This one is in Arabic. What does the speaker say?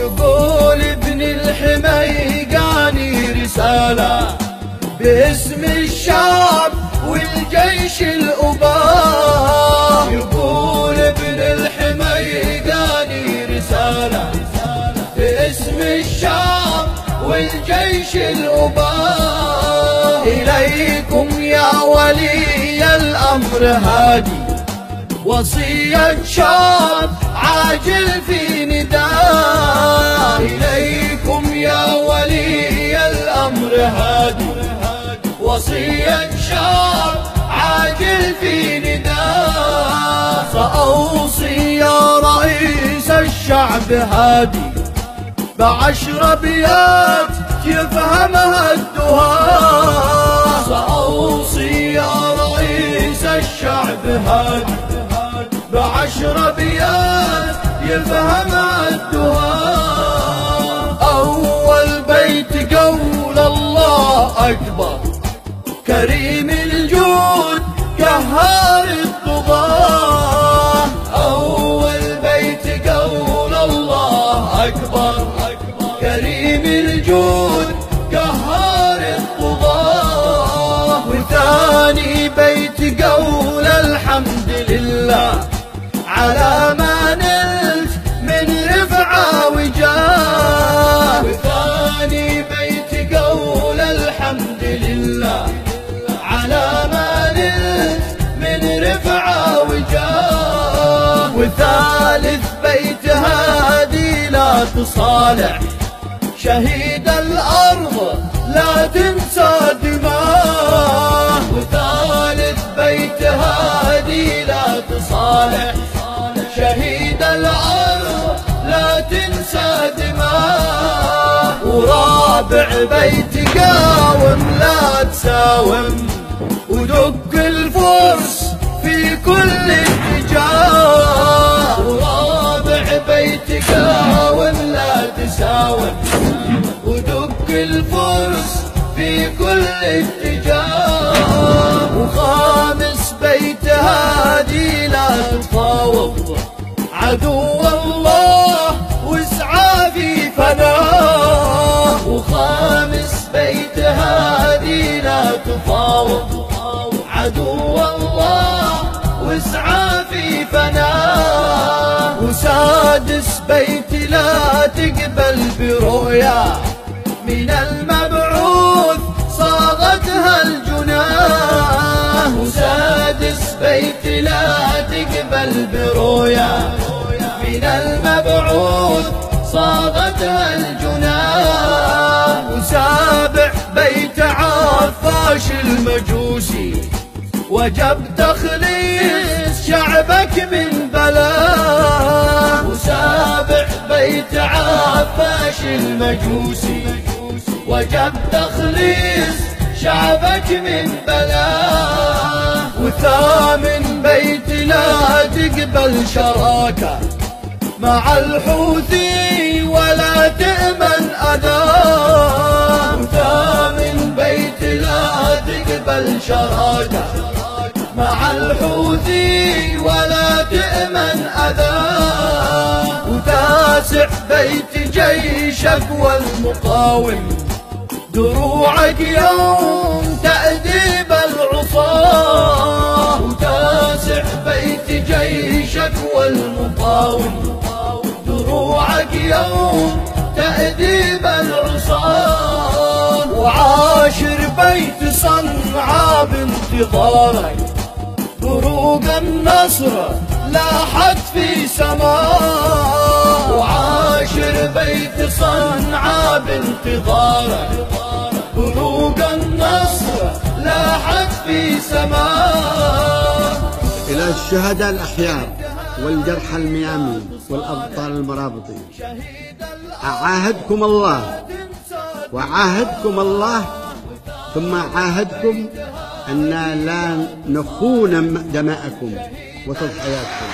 يقول ابن الحميقاني رسالة باسم الشعب والجيش الأباه. يقول ابن الحميقاني رسالة باسم الشعب والجيش الأباه. إليكم يا ولي الأمر هادي وصية شاب عاجل في نداء. إليكم يا ولي الأمر هادي وصية شاب عاجل في نداء. فأوصي يا رئيس الشعب هادي ب10 أبيات يفهمها الدهاء. فأوصي يا رئيس الشعب هادي ب10 أبيات يفهمها الدهاء. أول بيت قول الله أكبر كريم الجود قهار الطغاة. أول بيت قول الله أكبر كريم الجود قهار الطغاة. وثاني بيت قول الحمد لله على ما نلت من رفعة وجاه. وثاني بيت قول الحمد لله على ما نلت من رفعة وجاه. وثالث بيت هادي لا تصالح شهيد الأرض لا تنسى دماه. وثالث بيت هادي لا تصالح شهيد الأرض لا تنسى دماه. ورابع بيت قاوم لا تساوم ودق الفرس في كل اتجاه. ورابع بيت قاوم لا تساوم ودق الفرس في كل اتجاه. وخامس بيت هادي لا تفاوض عدو الله واسعى في فناه. وخامس بيت هادي لا تفاوض عدو الله واسعى في فناه. وسادس بيت لا تقبل برؤيا من المبعوث صاغتها الجناه. وسادس بيت لا تقبل برؤيا من المبعوث صاغتها الجناه. وسابع بيت عفاش المجوسي وجب تخليص شعبك من بلاه. وسابع بيت عفاش المجوسي وجب تخليص شعبك من بلاه. وثامن بيت لا تقبل شراكة مع الحوثي ولا تأمن أذاه. وثامن بيت لا تقبل شراكة مع الحوثي ولا تأمن أذاه. وتاسع بيت جيشك والمقاوم دروعك يوم تأديب العصاة. وتاسع بيت جيشك والمقاوم دروعك يوم تأديب العصاة. وعاشر بيت صنعاء بانتظارك بروق النصر لاحت في سماه. وعاشر بيت صنعاء بانتظارك بروق النصر لاحت في سماه. إلى الشهداء الأحياء والجرحى الميامين والأبطال المرابطين، أعاهدكم الله وعاهدكم الله ثم عاهدكم أن لا نخون دماءكم وتضحياتكم.